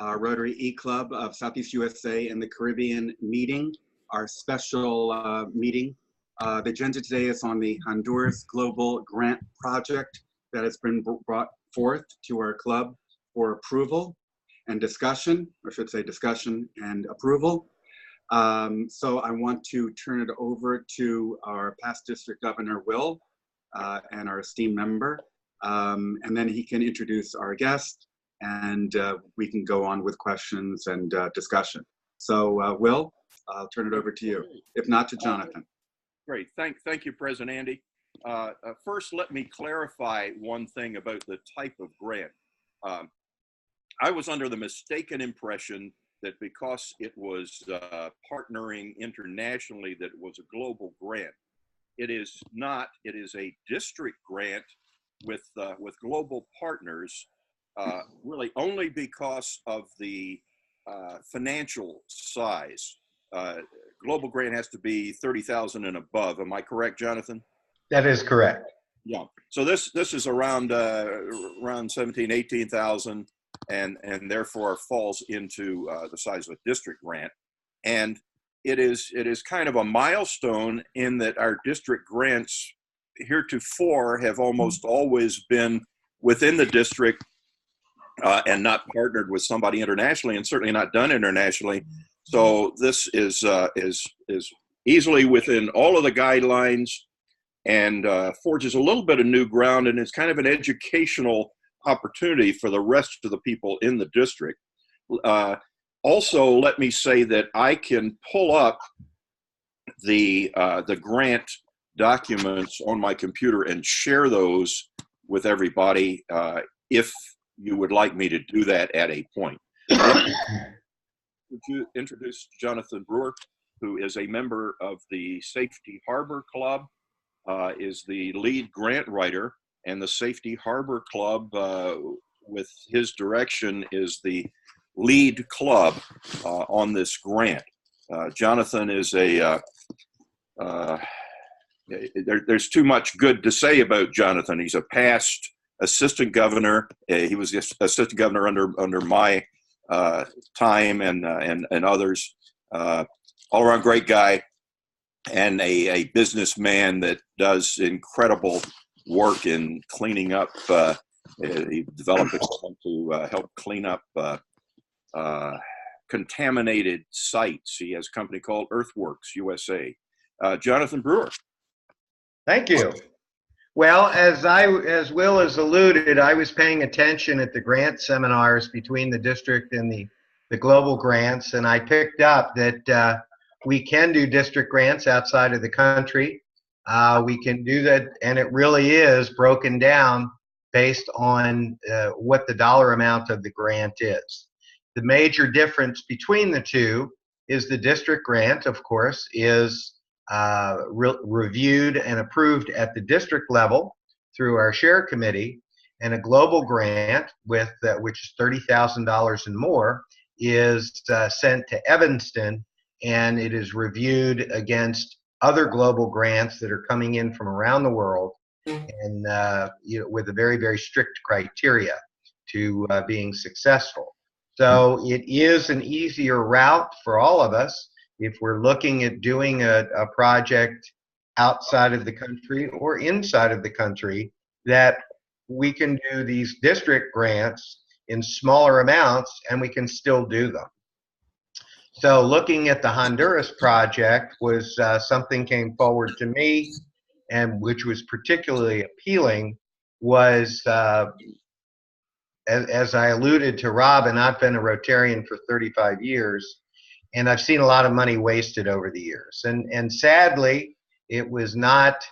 Rotary E-Club of Southeast USA and the Caribbean meeting, our special meeting. The agenda today is on the Honduras Global Grant Project that has been brought forth to our club for approval and discussion, or I should say discussion and approval. So I want to turn it over to our past district governor, Will, and our esteemed member. And then he can introduce our guest and we can go on with questions and discussion. So Will, I'll turn it over to you, if not to Jonathan. Great, thank you, President Andy. First, let me clarify one thing about the type of grant. I was under the mistaken impression that because it was partnering internationally, that it was a global grant. It is not. It is a district grant with global partners, really only because of the financial size. Global grant has to be 30,000 and above. Am I correct, Jonathan? That is correct. Yeah. So this is around 17, 18,000, and therefore falls into the size of a district grant. And it is kind of a milestone in that our district grants heretofore have almost always been within the district and not partnered with somebody internationally, and certainly not done internationally. So this is easily within all of the guidelines, and forges a little bit of new ground, and it's kind of an educational opportunity for the rest of the people in the district. Also, let me say that I can pull up the grant documents on my computer and share those with everybody if you would like me to do that at a point. Would you introduce Jonathan Brewer, who is a member of the Safety Harbor Club, is the lead grant writer, and the Safety Harbor Club, with his direction, is the lead club on this grant. Jonathan is there's too much good to say about Jonathan. He's a past assistant governor. He was the assistant governor under my time and others. All around great guy, and a businessman that does incredible work in cleaning up. He developed a plan to help clean up contaminated sites. He has a company called Earthworks USA. Jonathan Brewer. Thank you. Well, as Will has alluded, I was paying attention at the grant seminars between the district and the global grants, and I picked up that we can do district grants outside of the country. We can do that, and it really is broken down based on what the dollar amount of the grant is. The major difference between the two is the district grant, of course, is reviewed and approved at the district level through our share committee, and a global grant with which is $30,000 and more is sent to Evanston, and it is reviewed against other global grants that are coming in from around the world, and with a very, very strict criteria to being successful. So it is an easier route for all of us if we're looking at doing a project outside of the country or inside of the country, that we can do these district grants in smaller amounts and we can still do them. So looking at the Honduras project was something came forward to me, and which was particularly appealing was, as I alluded to Robin, I've been a Rotarian for 35 years, and I've seen a lot of money wasted over the years. And sadly, it was not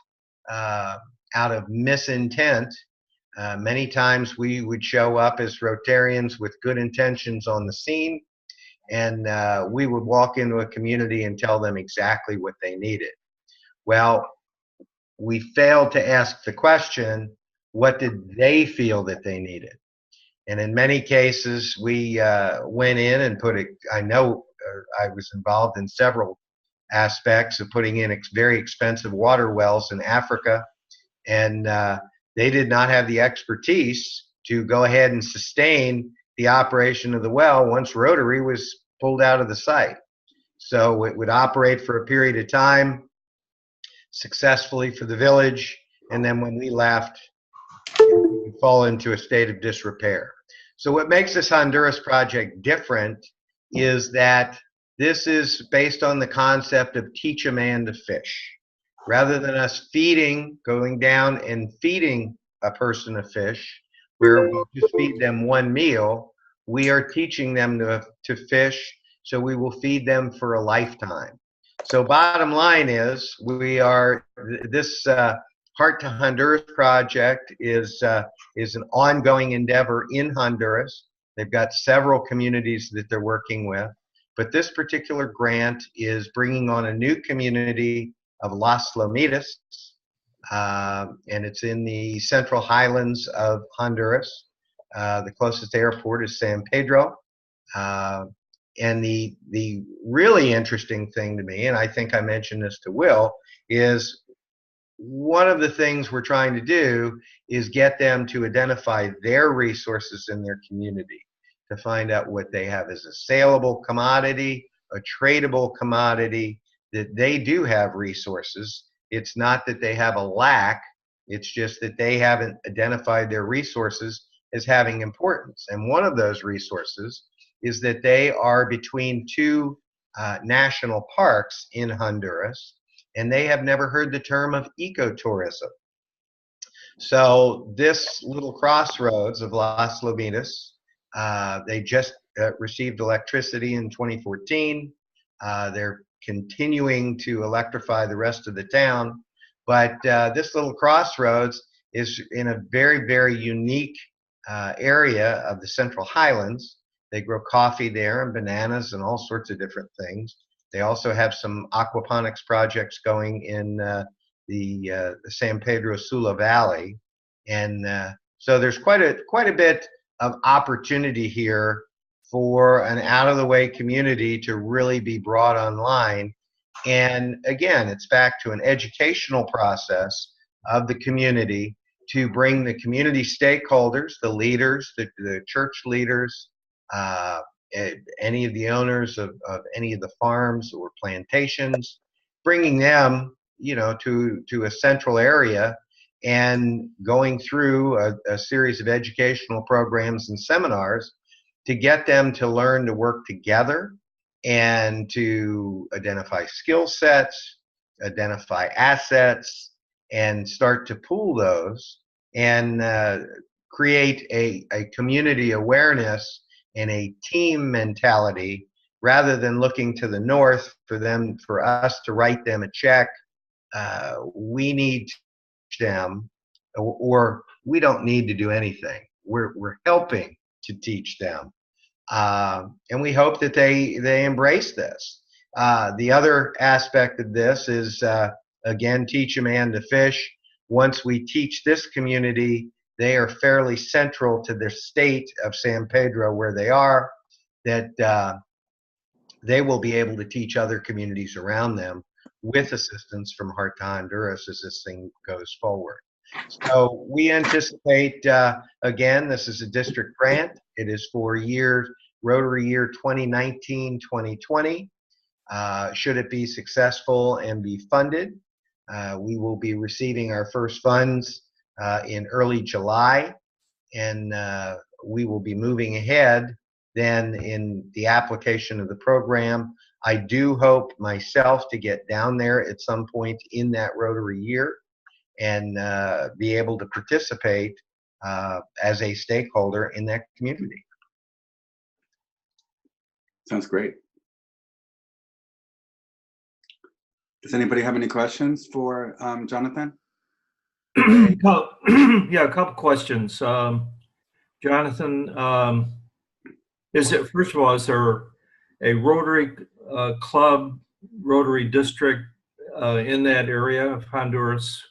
out of misintent. Many times we would show up as Rotarians with good intentions on the scene, and we would walk into a community and tell them exactly what they needed. Well, we failed to ask the question, what did they feel that they needed? And in many cases, we went in and I was involved in several aspects of putting in very expensive water wells in Africa, and they did not have the expertise to go ahead and sustain the operation of the well once Rotary was pulled out of the site. So it would operate for a period of time successfully for the village, and then when we left, it would fall into a state of disrepair. So what makes this Honduras project different is that this is based on the concept of teach a man to fish. Rather than us going down and feeding a person a fish, where we just feed them one meal, we are teaching them to fish, so we will feed them for a lifetime. So bottom line is, this Heart to Honduras project is an ongoing endeavor in Honduras. They've got several communities that they're working with, but this particular grant is bringing on a new community of Las Lomitas, and it's in the central highlands of Honduras. The closest airport is San Pedro. And the really interesting thing to me, and I think I mentioned this to Will, is one of the things we're trying to do is get them to identify their resources in their community, to find out what they have as a saleable commodity, a tradable commodity, that they do have resources. It's not that they have a lack, it's just that they haven't identified their resources as having importance. And one of those resources is that they are between two national parks in Honduras, and they have never heard the term of ecotourism. So this little crossroads of Las Lomitas, they just received electricity in 2014. They're continuing to electrify the rest of the town, but this little crossroads is in a very, very unique area of the Central Highlands. They grow coffee there and bananas and all sorts of different things. They also have some aquaponics projects going in the San Pedro Sula Valley, and so there's quite a bit of opportunity here for an out-of-the-way community to really be brought online. And again, it's back to an educational process of the community to bring the community stakeholders, the leaders, the church leaders, any of the owners of any of the farms or plantations, bringing them, to a central area and going through a series of educational programs and seminars to get them to learn to work together and to identify skill sets, identify assets, and start to pool those and create a community awareness and a team mentality, rather than looking to the north for us to write them a check. We need to teach them, or we don't need to do anything. We're helping to teach them. And we hope that they embrace this. The other aspect of this is, again, teach a man to fish. Once we teach this community, they are fairly central to the state of San Pedro where they are, that they will be able to teach other communities around them with assistance from Heart to Honduras as this thing goes forward. So we anticipate, again, this is a district grant. It is for Rotary year 2019-2020. Should it be successful and be funded, we will be receiving our first funds in early July, and we will be moving ahead then in the application of the program. I do hope myself to get down there at some point in that Rotary year and be able to participate as a stakeholder in that community. Sounds great. Does anybody have any questions for Jonathan? Yeah, a couple questions. Jonathan, first of all, is there a Rotary club, Rotary district in that area of Honduras?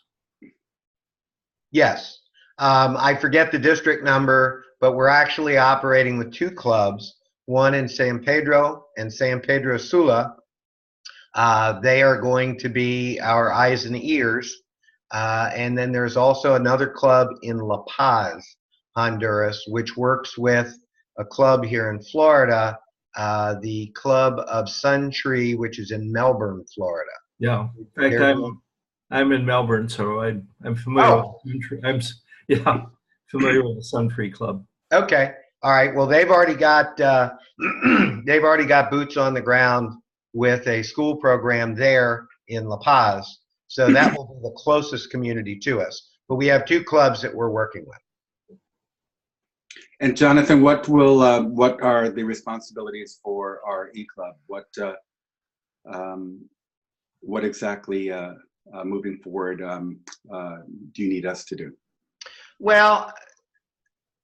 Yes. I forget the district number, but we're actually operating with two clubs, one in San Pedro and San Pedro Sula. They are going to be our eyes and ears. And then there's also another club in La Paz, Honduras, which works with a club here in Florida, the Club of Sun Tree, which is in Melbourne, Florida. Yeah. In fact, I'm in Melbourne, so I'm familiar Oh. with Sun Tree. Yeah, familiar with the Sun Tree Club. Okay. All right. Well, they've already got they've already got boots on the ground with a school program there in La Paz. So that will be the closest community to us. But we have 2 clubs that we're working with. And Jonathan, what are the responsibilities for our e-club? What exactly moving forward do you need us to do? Well,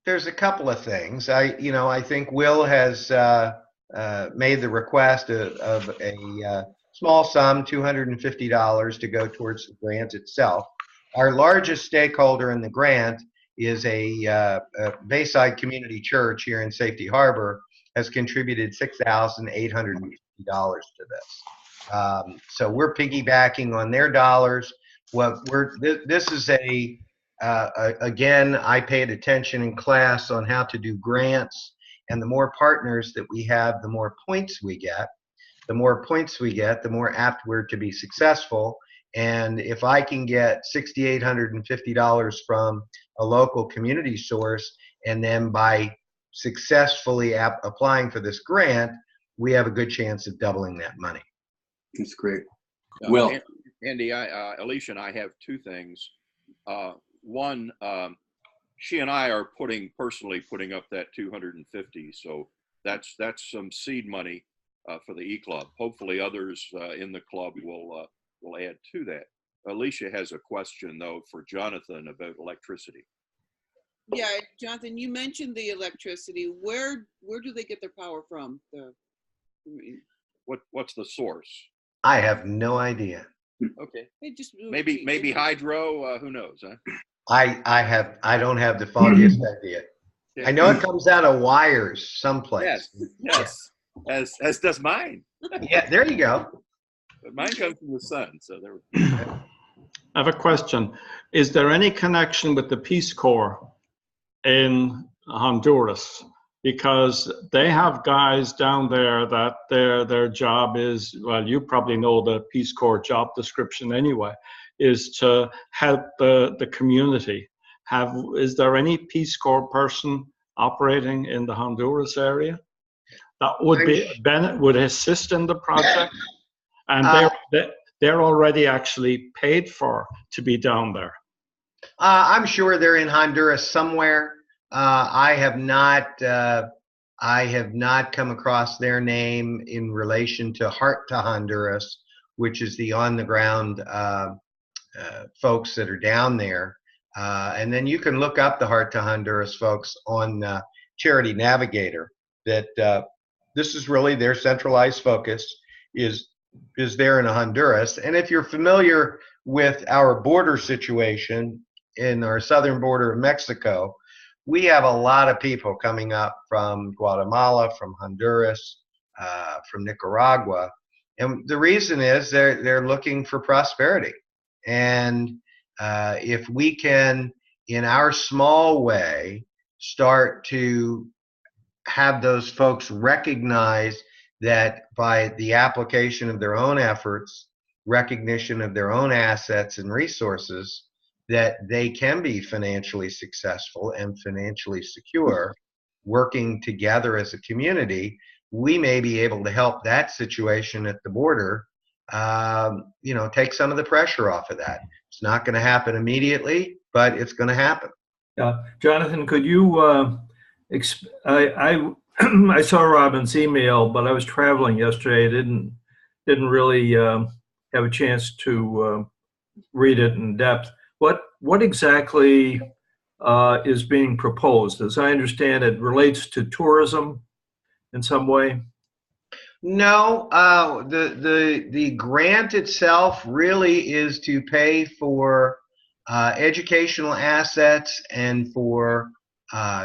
there's a couple of things. I think Will has made the request of a small sum, $250, to go towards the grant itself. Our largest stakeholder in the grant is a Bayside Community Church here in Safety Harbor, has contributed $6,850 to this. So we're piggybacking on their dollars. This is again, I paid attention in class on how to do grants, and the more partners that we have, the more points we get. The more points we get, the more apt we're to be successful. And if I can get $6,850 from a local community source, and then by successfully applying for this grant, we have a good chance of doubling that money. That's great. Well, Andy, Alicia and I have 2 things. One, she and I are personally putting up that 250, so that's some seed money for the e-club. Hopefully others in the club will add to that. Alicia has a question though for Jonathan about electricity. Yeah, Jonathan, you mentioned the electricity. Where do they get their power from? What's the source? I have no idea. Okay. Maybe hydro. Who knows? Huh? I don't have the foggiest idea. I know it comes out of wires someplace. Yes. As does mine. Yeah, there you go. But mine comes from the sun, so there we go. I have a question. Is there any connection with the Peace Corps in Honduras? Because they have guys down there that their job is, well, you probably know the Peace Corps job description anyway, is to help the community. Is there any Peace Corps person operating in the Honduras area that would assist in the project? And they're already actually paid for to be down there. I'm sure they're in Honduras somewhere. I have not come across their name in relation to Heart to Honduras, which is the on-the-ground folks that are down there. And then you can look up the Heart to Honduras folks on Charity Navigator. That this is really their centralized focus is there in Honduras. And if you're familiar with our border situation in our southern border of Mexico, we have a lot of people coming up from Guatemala, from Honduras, from Nicaragua. And the reason is they're looking for prosperity. And if we can, in our small way, start to have those folks recognize that by the application of their own efforts, recognition of their own assets and resources, that they can be financially successful and financially secure, working together as a community, we may be able to help that situation at the border, take some of the pressure off of that. It's not going to happen immediately, but it's going to happen. Jonathan, could you, I saw Robin's email, but I was traveling yesterday. I didn't really have a chance to read it in depth. What exactly is being proposed? As I understand, it relates to tourism in some way. No, the grant itself really is to pay for educational assets and for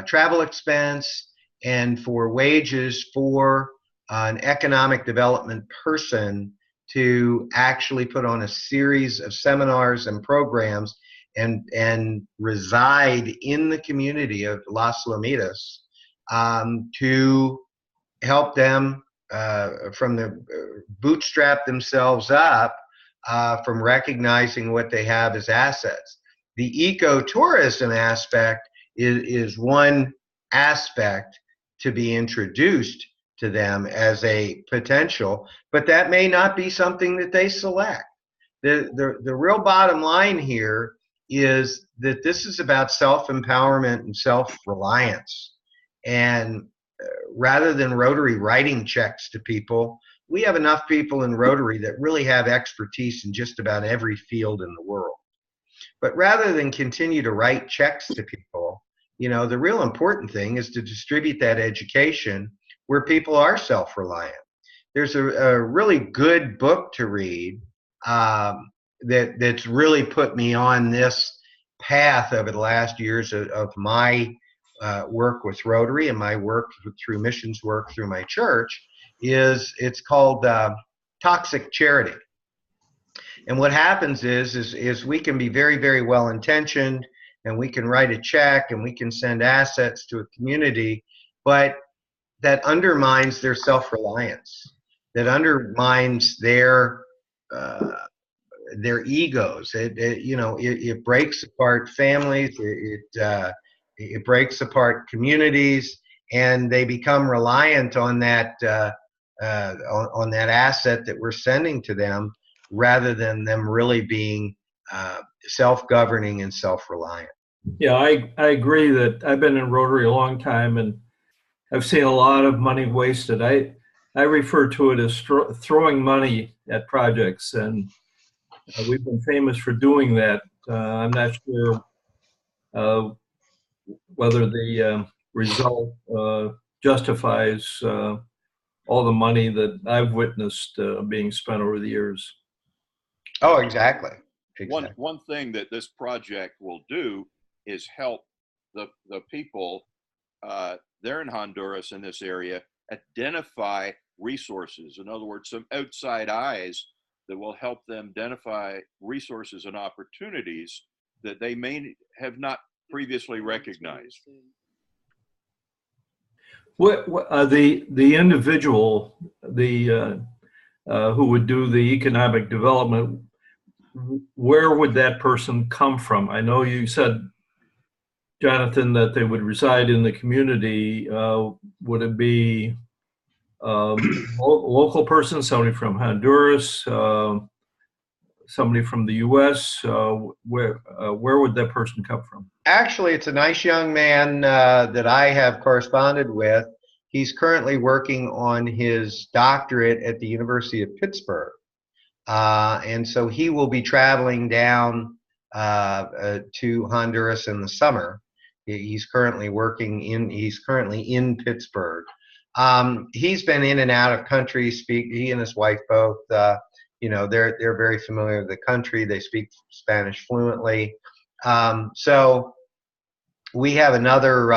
travel expense and for wages for an economic development person to actually put on a series of seminars and programs and reside in the community of Las Lomitas to help them from the bootstrap themselves up from recognizing what they have as assets. The ecotourism aspect is one aspect to be introduced to them as a potential, but that may not be something that they select. The real bottom line here is that this is about self-empowerment and self-reliance. And rather than Rotary writing checks to people, we have enough people in Rotary that really have expertise in just about every field in the world. But rather than continue to write checks to people, you know, the real important thing is to distribute that education where people are self-reliant. There's a really good book to read that's really put me on this path over the last years of my work with Rotary and my work through missions work through my church. It's called Toxic Charity. And what happens is we can be very, very well intentioned, and we can write a check and we can send assets to a community, but that undermines their self-reliance, that undermines their egos. It breaks apart families. It breaks apart communities, and they become reliant on that on that asset that we're sending to them, rather than them really being self-governing and self-reliant. Yeah, I agree that I've been in Rotary a long time, and I've seen a lot of money wasted. I refer to it as throwing money at projects, and we've been famous for doing that. I'm not sure whether the result justifies all the money that I've witnessed being spent over the years. Oh, exactly. One thing that this project will do is help the people there in Honduras, in this area, identify resources. In other words, some outside eyes that will help them identify resources and opportunities that they may have not previously recognized. What the individual who would do the economic development, where would that person come from? I know you said, Jonathan, that they would reside in the community. Would it be local person, somebody from Honduras, somebody from the U.S.? Where would that person come from? Actually, it's a nice young man that I have corresponded with. He's currently working on his doctorate at the University of Pittsburgh. And so he will be traveling down to Honduras in the summer. He's currently in Pittsburgh. He's been in and out of country. He and his wife both, they're very familiar with the country. They speak Spanish fluently. So we have another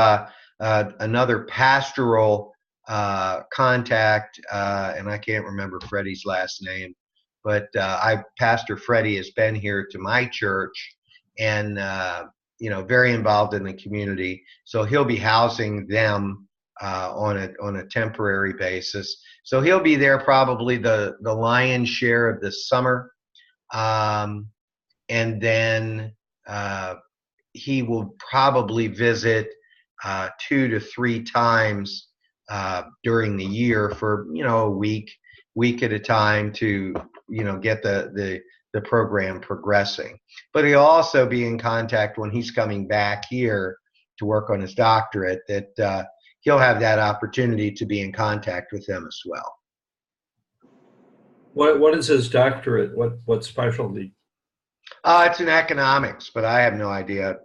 pastoral contact, and I can't remember Freddie's last name, but Pastor Freddie has been here to my church, and very involved in the community. So he'll be housing them on a temporary basis. So he'll be there probably the lion's share of this summer, and then he will probably visit 2 to 3 times during the year for a week at a time to get the program progressing. But he'll also be in contact when he's coming back here to work on his doctorate, that he'll have that opportunity to be in contact with them as well. What is his doctorate? What specialty? It's in economics, but I have no idea,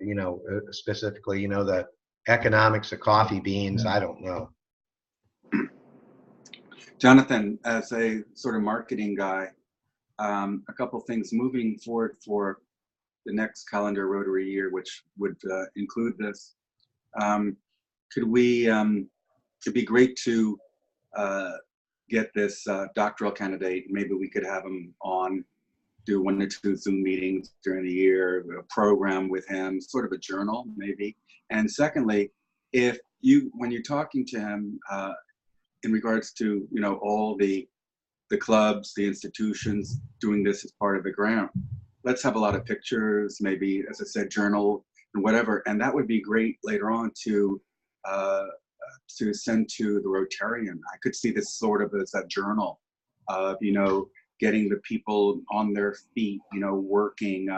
specifically, the economics of coffee beans. I don't know. Jonathan, as a sort of marketing guy, a couple things moving forward for the next calendar Rotary year, which would include this. It'd be great to get this doctoral candidate. Maybe we could have him on, do 1 or 2 Zoom meetings during the year, a program with him, sort of a journal maybe. And secondly, if when you're talking to him in regards to, you know, all the clubs, the institutions doing this as part of the grant, let's have a lot of pictures, maybe, as I said, journal and whatever. And that would be great later on to send to the Rotarian. I could see this sort of as a journal of, you know, getting the people on their feet, you know, working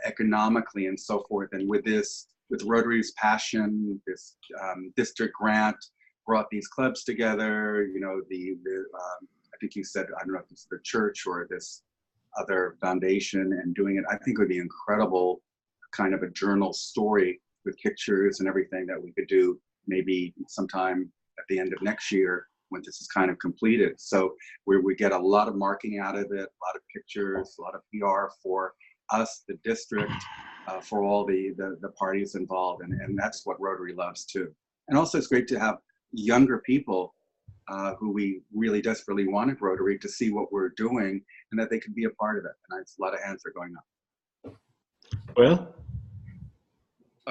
economically and so forth. And with this, with Rotary's passion, this district grant brought these clubs together, you know, I think you said, I don't know if it's the church or this other foundation, and doing it, I think would be incredible, kind of a journal story with pictures and everything that we could do maybe sometime at the end of next year when this is kind of completed. So where we get a lot of marketing out of it, a lot of pictures, a lot of PR for us, the district, for all the parties involved. And that's what Rotary loves too. And also it's great to have younger people who we really desperately wanted Rotary to see what we're doing and that they could be a part of it. And a lot of hands are going up. Well,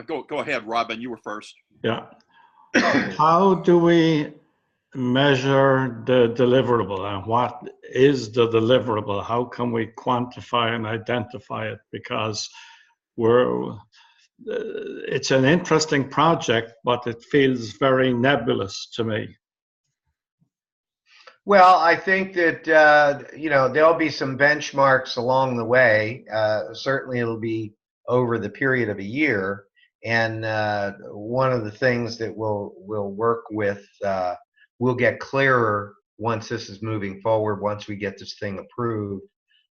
Go ahead, Robin. You were first. yeah. How do we measure the deliverable, and what is the deliverable? How can we quantify and identify it? Because it's an interesting project, but it feels very nebulous to me. Well, I think that, you know, there'll be some benchmarks along the way. Certainly it'll be over the period of a year. And one of the things that we'll work with, we'll get clearer once this is moving forward, once we get this thing approved.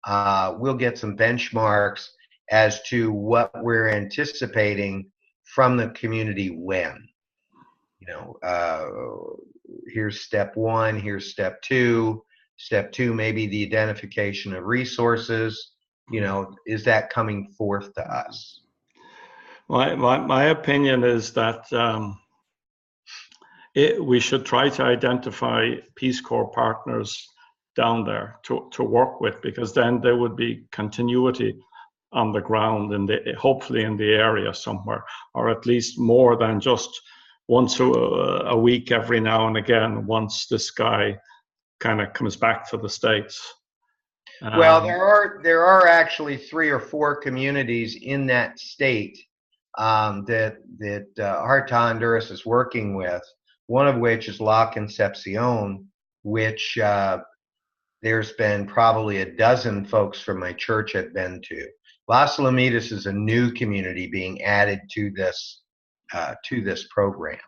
We'll get some benchmarks as to what we're anticipating from the community when. You know, here's step one, here's step two. Step two, maybe the identification of resources. You know, is that coming forth to us? My opinion is that we should try to identify Peace Corps partners down there to work with, because then there would be continuity on the ground hopefully in the area somewhere, or at least more than just once a week every now and again, once this guy kind of comes back to the States. Well, there are actually 3 or 4 communities in that state that Heart to Honduras is working with, one of which is La Concepcion, which there's been probably a dozen folks from my church have been to. Las Lomitas is a new community being added to this program.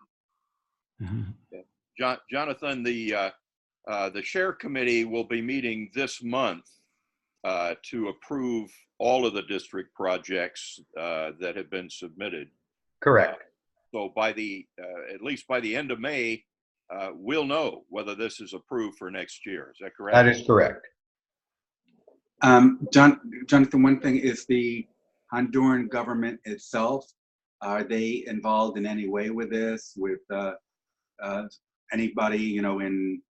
Mm-hmm. Jonathan, the Share Committee will be meeting this month to approve all of the district projects that have been submitted. Correct. So by at least by the end of May, we'll know whether this is approved for next year. Is that correct? That is correct. Jonathan, one thing is the Honduran government itself. Are they involved in any way with this? With anybody, you know, in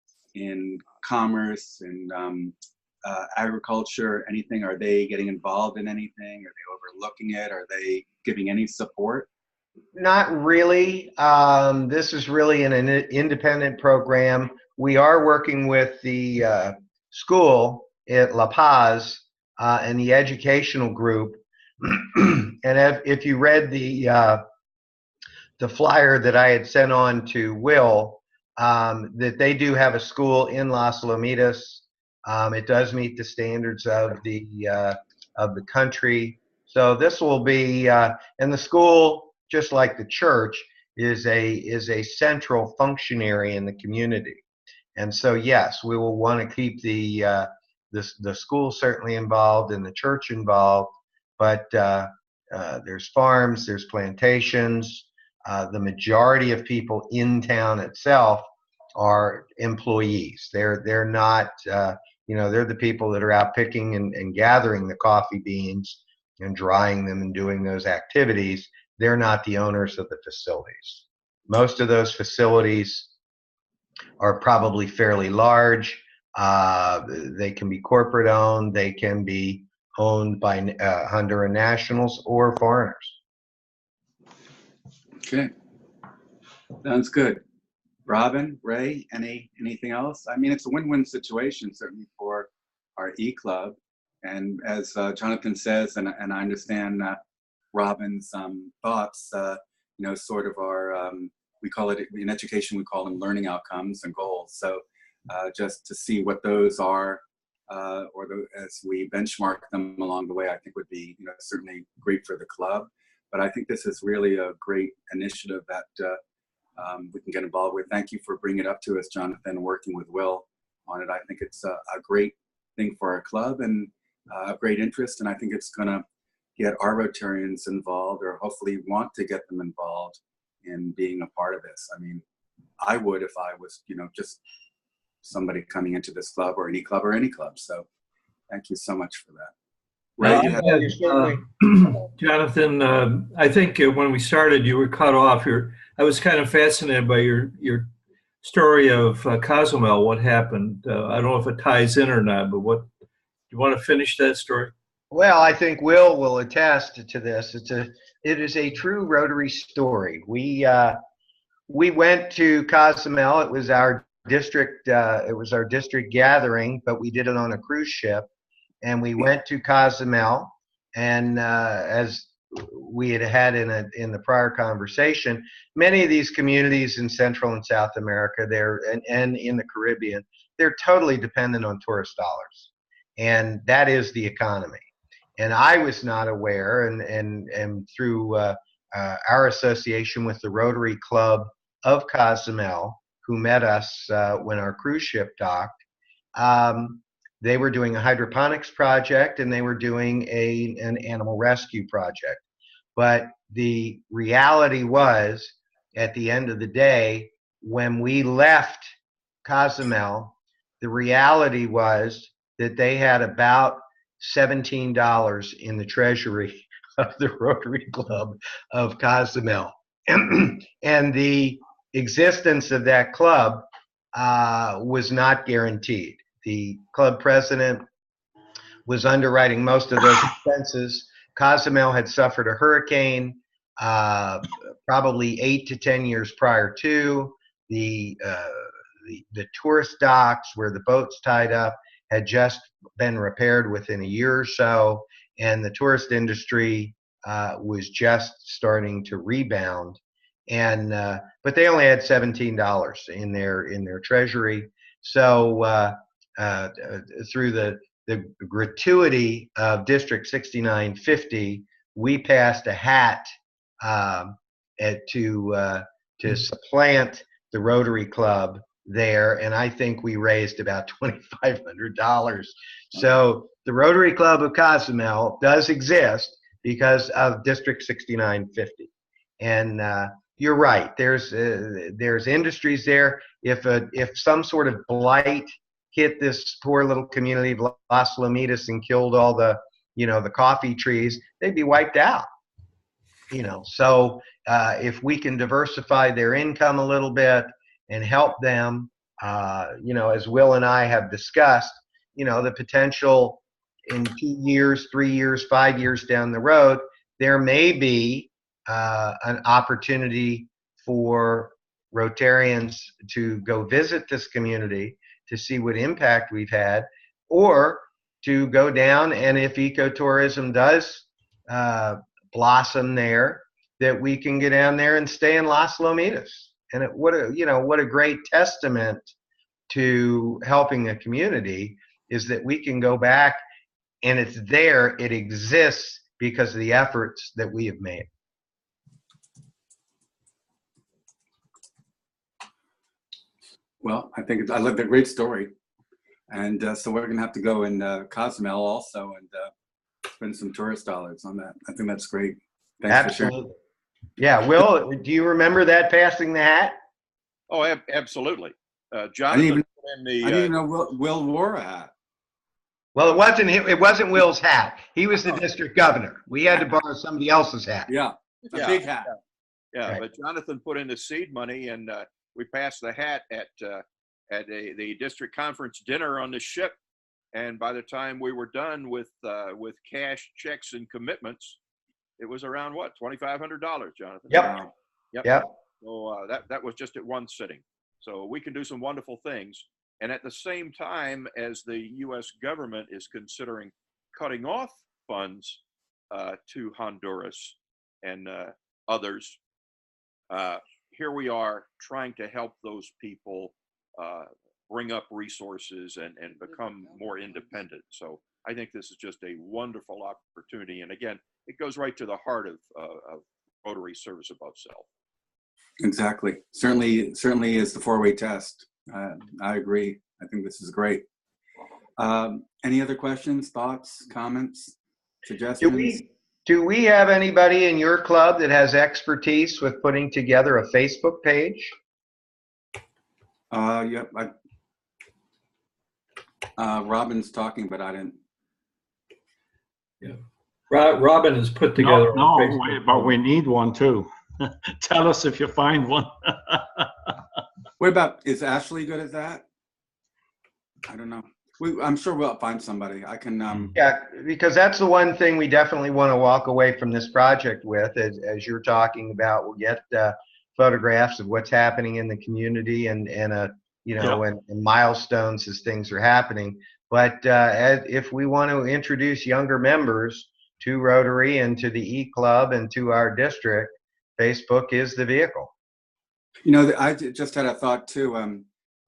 commerce and agriculture, anything? Are they getting involved in anything? Are they overlooking it? Are they giving any support? Not really. This is really an independent program. We are working with the school at La Paz and the educational group. And if you read the flyer that I had sent on to Will, that they do have a school in Las Lomitas. It does meet the standards of the country. So this will be, and the school, just like the church, is a central functionary in the community. And so yes, we will want to keep the school certainly involved and the church involved, but there's farms, there's plantations. The majority of people in town itself are employees. They're not, you know, they're the people that are out picking and gathering the coffee beans and drying them and doing those activities. They're not the owners of the facilities. Most of those facilities are probably fairly large. They can be corporate owned. They can be owned by Honduran nationals or foreigners. Okay. Sounds good. Robin, Ray, anything else? I mean, it's a win-win situation, certainly for our e-club. And as Jonathan says, and I understand Robin's thoughts, sort of our, we call it, in education, we call them learning outcomes and goals. So just to see what those are, as we benchmark them along the way, I think would be, certainly great for the club. But I think this is really a great initiative that we can get involved with. Thank you for bringing it up to us, Jonathan, working with Will on it. I think it's a great thing for our club and of great interest. And I think it's going to get our Rotarians involved, or hopefully want to get them involved in being a part of this. I mean, I would if I was, just somebody coming into this club or any club or any club. So thank you so much for that. Ray, you had Jonathan, I think when we started, you were cut off. I was kind of fascinated by your story of Cozumel. What happened? I don't know if it ties in or not, but do you want to finish that story? Well, I think will attest to this. It is a true Rotary story. We went to Cozumel. It was our district gathering, but we did it on a cruise ship. And we went to Cozumel, and as we had in the prior conversation, many of these communities in Central and South America, and in the Caribbean, they're totally dependent on tourist dollars, and that is the economy. And I was not aware, and through our association with the Rotary Club of Cozumel, who met us when our cruise ship docked. They were doing a hydroponics project, and they were doing an animal rescue project. But the reality was, at the end of the day, when we left Cozumel, the reality was that they had about $17 in the treasury of the Rotary Club of Cozumel. And the existence of that club was not guaranteed. The club president was underwriting most of those expenses. Cozumel had suffered a hurricane probably 8 to 10 years prior to. The tourist docks where the boats tied up had just been repaired within a year or so, and the tourist industry was just starting to rebound. And but they only had $17 in their treasury. So through the gratuity of District 6950, we passed a hat to supplant the Rotary Club there, and I think we raised about $2,500. So the Rotary Club of Cozumel does exist because of District 6950, and you're right. There's industries there. If some sort of blight hit this poor little community of Las Lomitas and killed all the coffee trees, they'd be wiped out. So if we can diversify their income a little bit and help them, as Will and I have discussed, the potential in 2 years, 3 years, 5 years down the road, there may be an opportunity for Rotarians to go visit this community to see what impact we've had, or to go down, and if ecotourism does blossom there, that we can get down there and stay in Las Lomitas. And what a great testament to helping a community is that we can go back, and it's there, it exists because of the efforts that we have made. Well, I love the great story. And so we're going to have to go in Cozumel also and spend some tourist dollars on that. I think that's great. Thanks Absolutely. for sharing. Yeah, Will, do you remember that, passing the hat? Oh, absolutely. Jonathan, I didn't even know Will wore a hat. Well, it wasn't Will's hat. He was the district governor. We had to borrow somebody else's hat. Yeah, a big hat. Yeah, Right. but Jonathan put in the seed money, and we passed the hat at the district conference dinner on the ship. And by the time we were done with cash, checks, and commitments, it was around what, $2,500, Jonathan? Yep. Yep. Yep. So that was just at one sitting. So we can do some wonderful things. And at the same time as the U.S. government is considering cutting off funds to Honduras and others, here we are trying to help those people bring up resources and become more independent. So I think this is just a wonderful opportunity. And again, it goes right to the heart of Rotary service above self. Exactly. Certainly is the four-way test. I agree. I think this is great. Any other questions, thoughts, comments, suggestions? Do we have anybody in your club that has expertise with putting together a Facebook page? Yep. Robin's talking, but I didn't. Yeah. Robin has put together. But we need one too. Tell us if you find one. What about, is Ashley good at that? I don't know. I'm sure we'll find somebody. I can. Yeah, because that's the one thing we definitely want to walk away from this project with, as you're talking about. We'll get photographs of what's happening in the community and milestones as things are happening. But if we want to introduce younger members to Rotary and to the E-Club and to our district, Facebook is the vehicle. You know, I just had a thought too,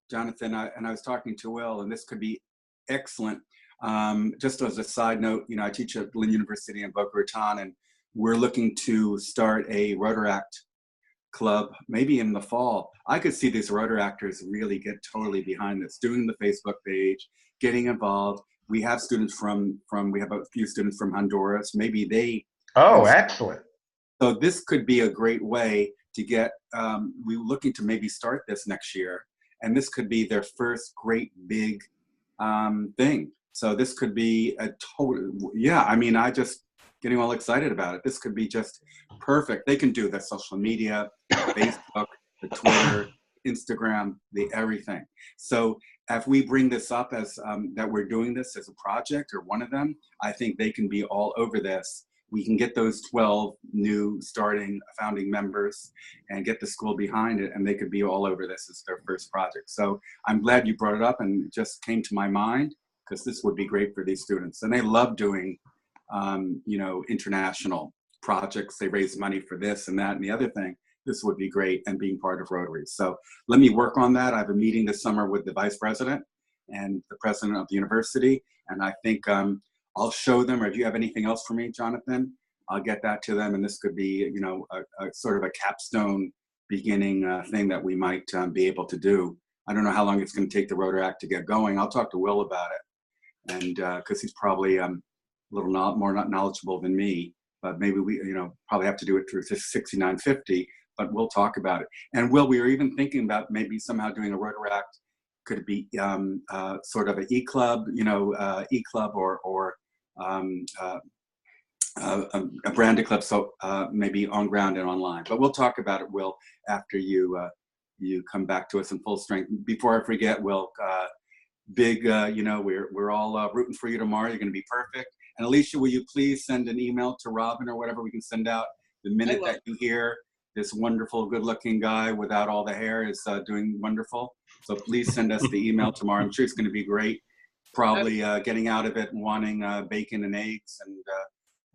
Jonathan, and I was talking to Will, and this could be excellent. Just as a side note, you know, I teach at Lynn University in Boca Raton, and we're looking to start a Rotaract club maybe in the fall. I could see these Rotaractors really get totally behind this, doing the Facebook page, getting involved. We have students we have a few students from Honduras. Maybe they. Oh, excellent. So this could be a great way to get, we're looking to maybe start this next year, and this could be their first great big thing. So this could be a total, yeah, I mean, I just getting all excited about it. This could be just perfect. They can do the social media, Facebook, the Twitter, Instagram, the everything. So if we bring this up as that we're doing this as a project or one of them, I think they can be all over this. We can get those 12 new founding members and get the school behind it, and they could be all over this as their first project. So I'm glad you brought it up, and it just came to my mind because this would be great for these students. And they love doing, international projects. They raise money for this and that and the other thing. This would be great, and being part of Rotary. So let me work on that. I have a meeting this summer with the vice president and the president of the university, and I think I'll show them, or if you have anything else for me, Jonathan, I'll get that to them. And this could be, a sort of a capstone beginning thing that we might be able to do. I don't know how long it's going to take the Rotaract to get going. I'll talk to Will about it. And because he's probably a little more not knowledgeable than me, but maybe we, probably have to do it through 6950, but we'll talk about it. And Will, we were even thinking about maybe somehow doing a Rotaract. Could it be sort of an E-Club, E-Club or a branded club, so maybe on ground and online. But we'll talk about it, Will, after you come back to us in full strength. Before I forget, Will, we're all rooting for you tomorrow. You're going to be perfect. And Alicia, will you please send an email to Robin or whatever we can send out the minute that you hear this wonderful, good-looking guy without all the hair is doing wonderful. So please send us the email tomorrow. I'm sure it's going to be great. Probably getting out of it and wanting bacon and eggs and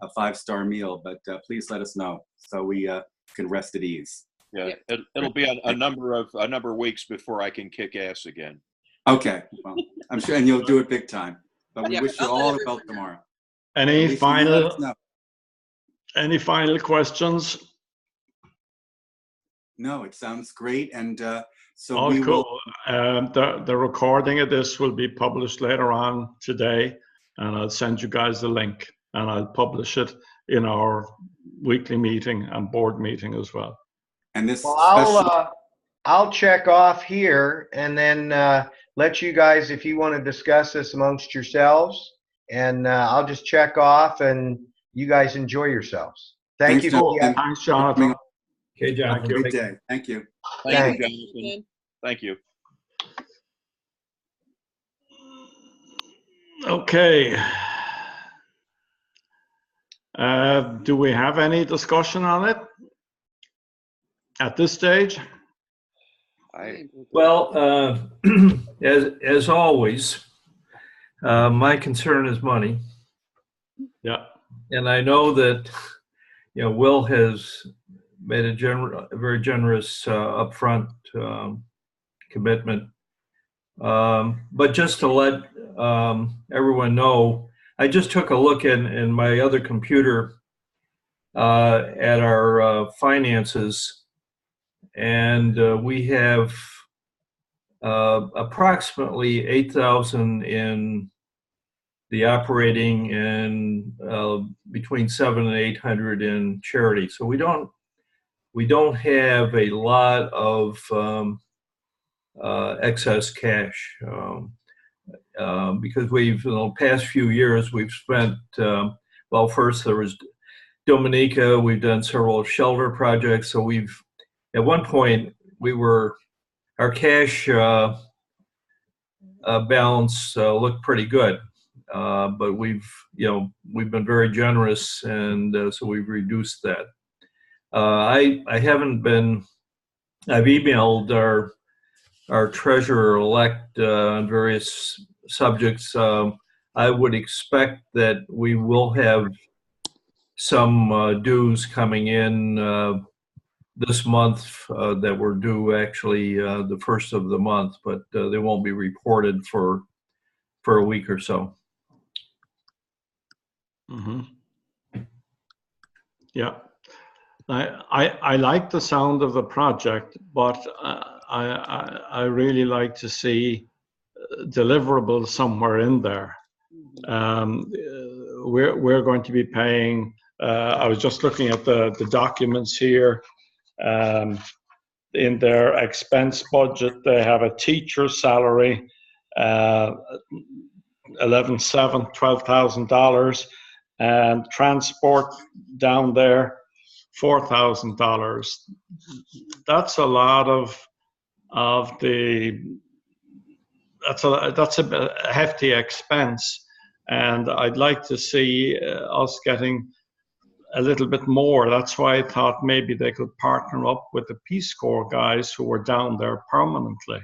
a 5-star meal, but please let us know so we can rest at ease. Yeah, it'll be a number of weeks before I can kick ass again. Okay, well, I'm sure, and you'll do it big time. But we wish you all the best tomorrow. Any final questions? No, it sounds great, and so oh, cool. The recording of this will be published later on today, and I'll send you guys the link, and I'll publish it in our weekly meeting and board meeting as well. And this, I'll check off here, and then let you guys, if you want to discuss this amongst yourselves, and I'll just check off, and you guys enjoy yourselves. Thank you. Thanks, Jonathan. Okay, Jonathan. Have a great day. Thank you. Thank you, Jonathan. Thank you. Okay. Do we have any discussion on it? at this stage? Well, as always, my concern is money. Yeah. And I know that, Will has made a very generous upfront commitment. But just to let everyone know, I just took a look in my other computer at our finances, and we have approximately 8,000 in the operating and between 700 and 800 in charity. So we don't have a lot of excess cash because in the past few years we've spent well, first there was Dominica, we've done several shelter projects. So at one point our cash balance looked pretty good. But we've been very generous, and so we've reduced that. I've emailed our treasurer-elect on various subjects. I would expect that we will have some dues coming in this month that were due actually the first of the month, but they won't be reported for a week or so. Mm-hmm. Yeah, I like the sound of the project, but I really like to see deliverables somewhere in there. We're going to be paying. I was just looking at the documents here. In their expense budget, they have a teacher salary, $12,000, and transport down there, $4,000. That's a lot that's a hefty expense, and I'd like to see us getting a little bit more. That's why I thought maybe they could partner up with the Peace Corps guys who were down there permanently.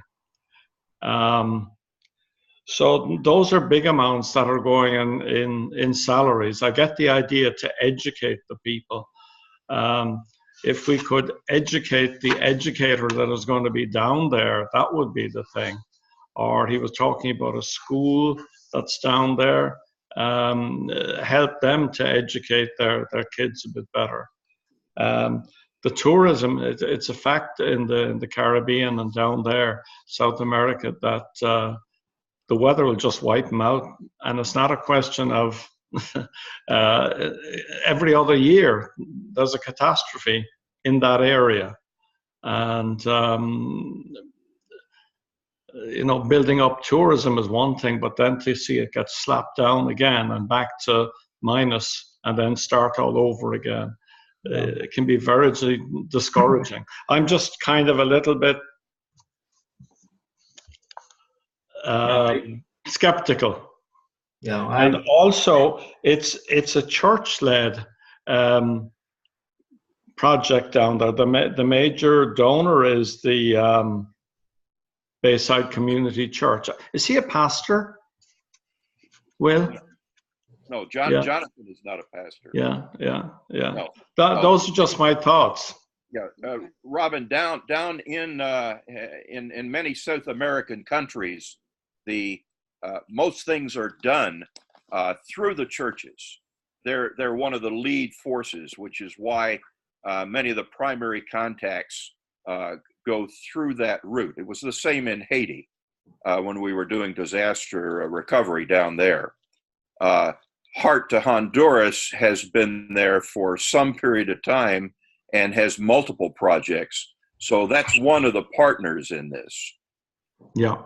So those are big amounts that are going in salaries. I get the idea to educate the people. If we could educate the educator that is going to be down there, that would be the thing. Or he was talking about a school that's down there. Help them to educate their kids a bit better. The tourism, it's a fact in the Caribbean and down there, South America, that the weather will just wipe them out. And it's not a question of every other year there's a catastrophe in that area. And building up tourism is one thing, but then to see it get slapped down again and back to minus and then start all over again, it can be very discouraging. I'm just kind of a little bit skeptical. Yeah, and also it's a church-led project down there. The major donor is the Bayside Community Church. Is he a pastor, Will? No, Jonathan is not a pastor. Yeah. No. Those are just my thoughts. Yeah, Robin, down in many South American countries, the most things are done through the churches. They're one of the lead forces, which is why many of the primary contacts go through that route. It was the same in Haiti when we were doing disaster recovery down there. Heart to Honduras has been there for some period of time and has multiple projects. So that's one of the partners in this. Yeah.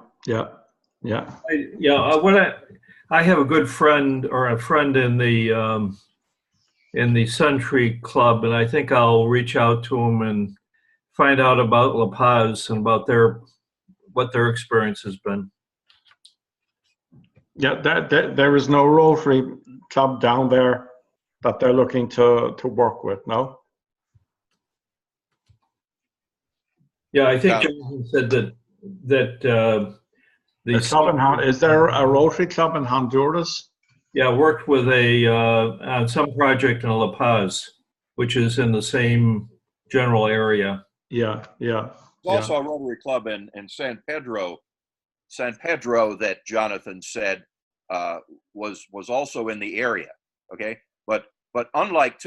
I have a good friend or a friend in the Sun Tree Club, and I think I'll reach out to him and find out about La Paz and about what their experience has been. Yeah, there is no Rotary Club down there that they're looking to work with, no? Yeah, I think Yeah. Jonathan said that A club in is there a Rotary Club in Honduras? yeah, worked with on some project in La Paz, which is in the same general area. Yeah, yeah, There's yeah. also a Rotary Club in San Pedro that Jonathan said was also in the area. Okay, but unlike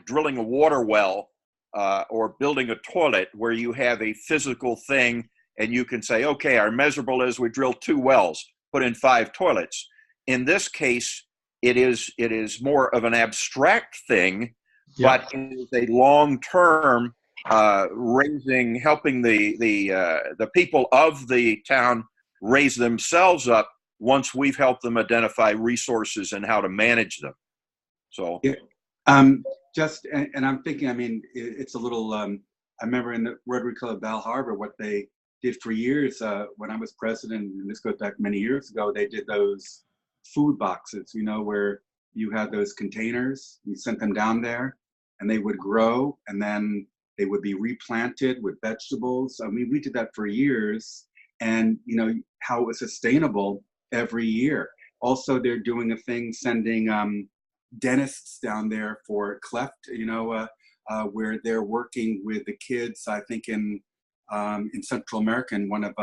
drilling a water well or building a toilet where you have a physical thing and you can say, okay, our measurable is we drilled 2 wells, put in 5 toilets. In this case, it is more of an abstract thing, Yeah. but it is a long-term helping the people of the town raise themselves up once we've helped them identify resources and how to manage them. So, Yeah. And I'm thinking, I mean, it's a little, I remember in the Rotary Club of Bal Harbor, what they did for years when I was president, and this goes back many years ago, they did those food boxes, you know, where you had those containers, you sent them down there and they would grow and then they would be replanted with vegetables. I mean, we did that for years, and you know, how it was sustainable every year. Also, they're doing a thing sending dentists down there for cleft, you know, where they're working with the kids, I think in Central America, in one of,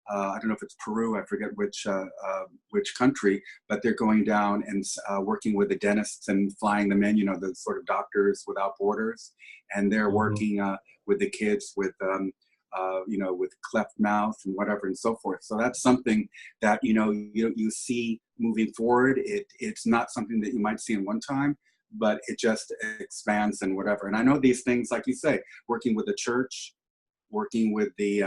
I don't know if it's Peru, I forget which country, but they're going down and working with the dentists and flying them in, you know, the sort of Doctors Without Borders, and they're working with the kids with, you know, with cleft mouth and whatever and so forth. So that's something that, you know, you see moving forward. It's not something that you might see in one time, but it just expands and whatever. And I know these things, like you say, working with the church, working with the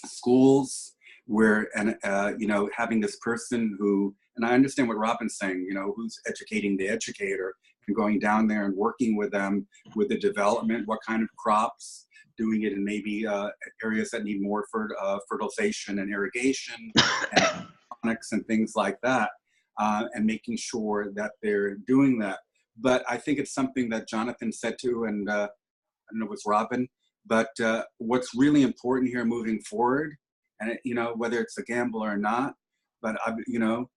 schools, where, and you know, having this person who, and I understand what Robin's saying, you know, who's educating the educator and going down there and working with them with the development, what kind of crops, doing it in maybe areas that need more fertilization and irrigation and hydroponics and things like that, and making sure that they're doing that. But I think it's something that Jonathan said too, and I don't know if it was Robin, but what's really important here moving forward, and you know, whether it's a gamble or not, but you know,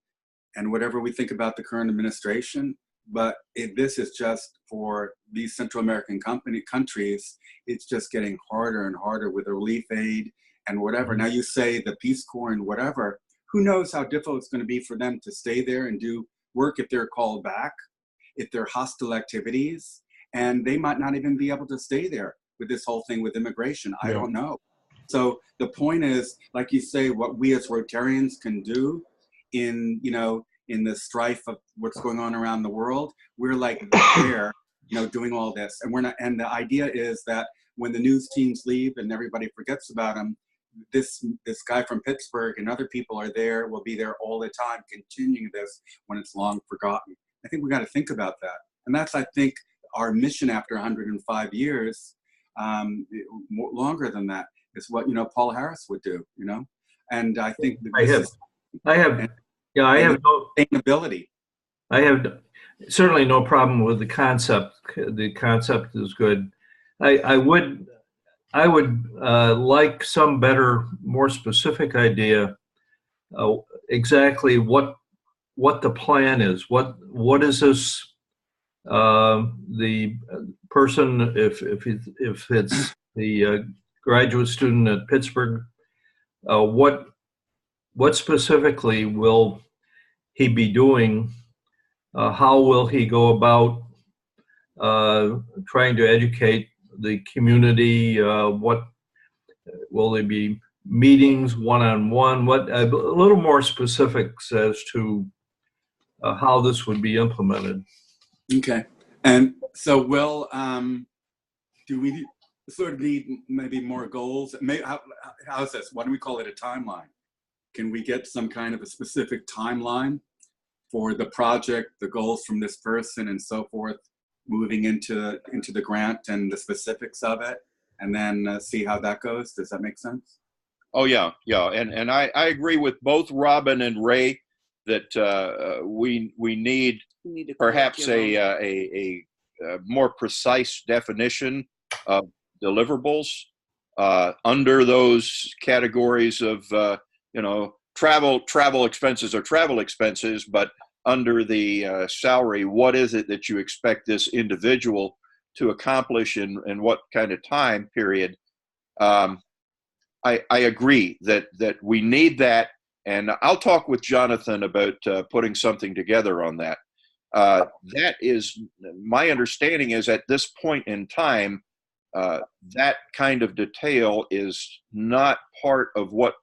and whatever we think about the current administration, but this is just for these Central American countries, it's just getting harder and harder with the relief aid and whatever. Now you say the Peace Corps and whatever, who knows how difficult it's going to be for them to stay there and do work if they're called back, if they're hostile activities, and they might not even be able to stay there with this whole thing with immigration. I don't know. So the point is, like you say, what we as Rotarians can do in, you know, in the strife of what's going on around the world, we're like there, you know, doing all this. And we're not, and the idea is that when the news teams leave and everybody forgets about them, this guy from Pittsburgh and other people are there, will be there all the time, continuing this when it's long forgotten. I think we got to think about that. And that's, I think, our mission after 105 years, longer than that, is what, you know, Paul Harris would do, you know? And I think that I have no sustainability. I have certainly no problem with the concept. The concept is good. I would like some better, more specific idea exactly what the plan is. What is this? The person, if it's the graduate student at Pittsburgh, what specifically will he be doing? How will he go about trying to educate the community? What will there be meetings one-on-one? What a little more specifics as to how this would be implemented. Okay. And so, Will, do we sort of need maybe more goals? How's this? Why don't we call it a timeline? Can we get some kind of a specific timeline for the project, the goals from this person and so forth, moving into the grant and the specifics of it, and then see how that goes? Does that make sense? oh yeah, and I agree with both Robin and Ray that we need a perhaps curriculum. a more precise definition of deliverables under those categories of, travel expenses are travel expenses, but under the salary, what is it that you expect this individual to accomplish in what kind of time period? I agree that we need that, and I'll talk with Jonathan about putting something together on that. That is, my understanding is at this point in time, that kind of detail is not part of what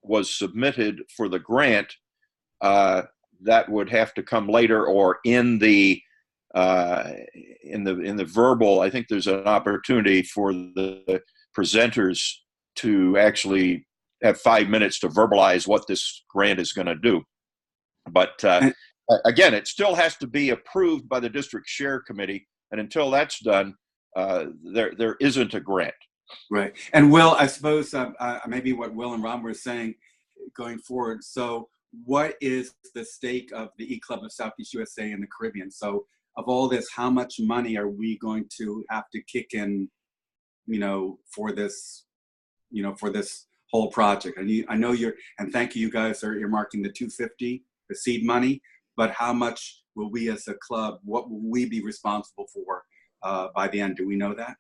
was submitted for the grant. That would have to come later, or in the verbal. I think there's an opportunity for the presenters to actually have 5 minutes to verbalize what this grant is going to do. But again, it still has to be approved by the district share committee, and until that's done, there isn't a grant. Right. And Will, I suppose maybe what Will and Ron were saying going forward. So what is the stake of the E-Club of Southeast USA and the Caribbean? So of all this, how much money are we going to have to kick in, for this, for this whole project? I know and thank you guys are earmarking the 250, the seed money, but how much will we as a club, what will we be responsible for by the end? Do we know that?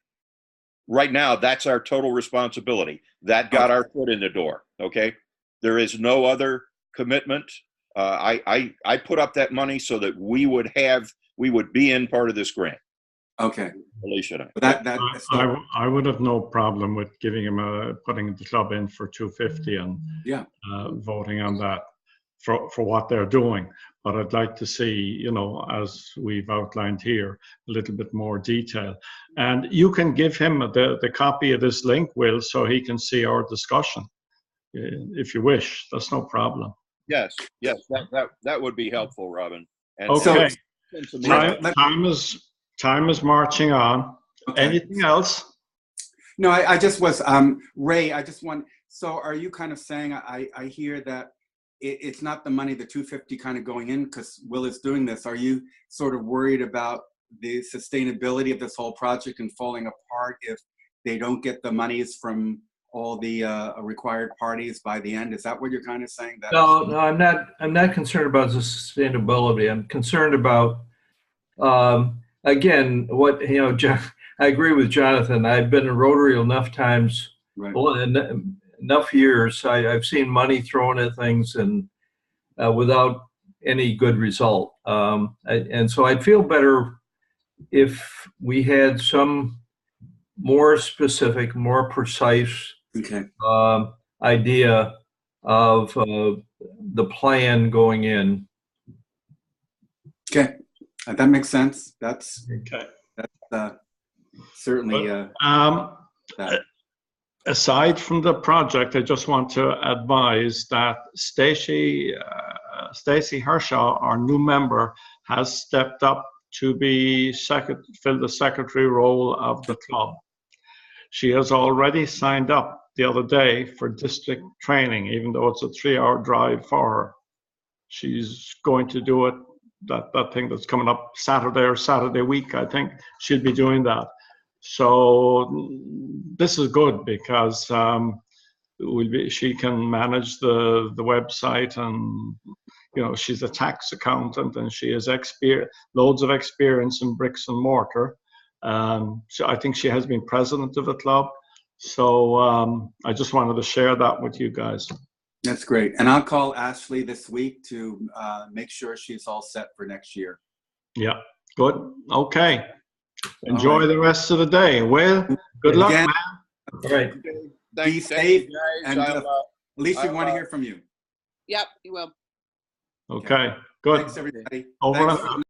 Right now, that's our total responsibility. That got our foot in the door, okay? There is no other commitment. I put up that money so that we would be in part of this grant. Okay. Alicia and I. I would have no problem with giving him putting the club in for 250 and voting on that for what they're doing. But I'd like to see, as we've outlined here, a little bit more detail. And you can give him the copy of this link, Will, so he can see our discussion, if you wish. That's no problem. Yes, that would be helpful, Robin. And okay. So, time is marching on. Okay. Anything else? No, I just was, Ray, so are you kind of saying, I hear that it's not the money, the 250 kind of going in because Will is doing this. Are you sort of worried about the sustainability of this whole project and falling apart if they don't get the monies from all the required parties by the end? Is that what you're kind of saying? No, I'm not concerned about the sustainability. I'm concerned about, again, I agree with Jonathan. I've been in Rotary enough times, right, enough years. I've seen money thrown at things and without any good result. And so I'd feel better if we had some more specific, more precise idea of the plan going in. Okay, that makes sense. That's okay. That's certainly. Aside from the project, I just want to advise that Stacey Hershaw, our new member, has stepped up to fill the secretary role of the club. She has already signed up the other day for district training, even though it's a 3-hour drive for her. She's going to do it, that thing that's coming up Saturday week, I think. She'll be doing that. So this is good because she can manage the website, and she's a tax accountant and she has loads of experience in bricks and mortar. So I think she has been president of the club. So I just wanted to share that with you guys. That's great. And I'll call Ashley this week to make sure she's all set for next year. Yeah, good. Okay. Enjoy the rest of the day. Well, good luck, man. All right. Be safe. And Alicia, we want to hear from you. Yep, you will. Okay, good. Thanks, everybody. Over. Thanks.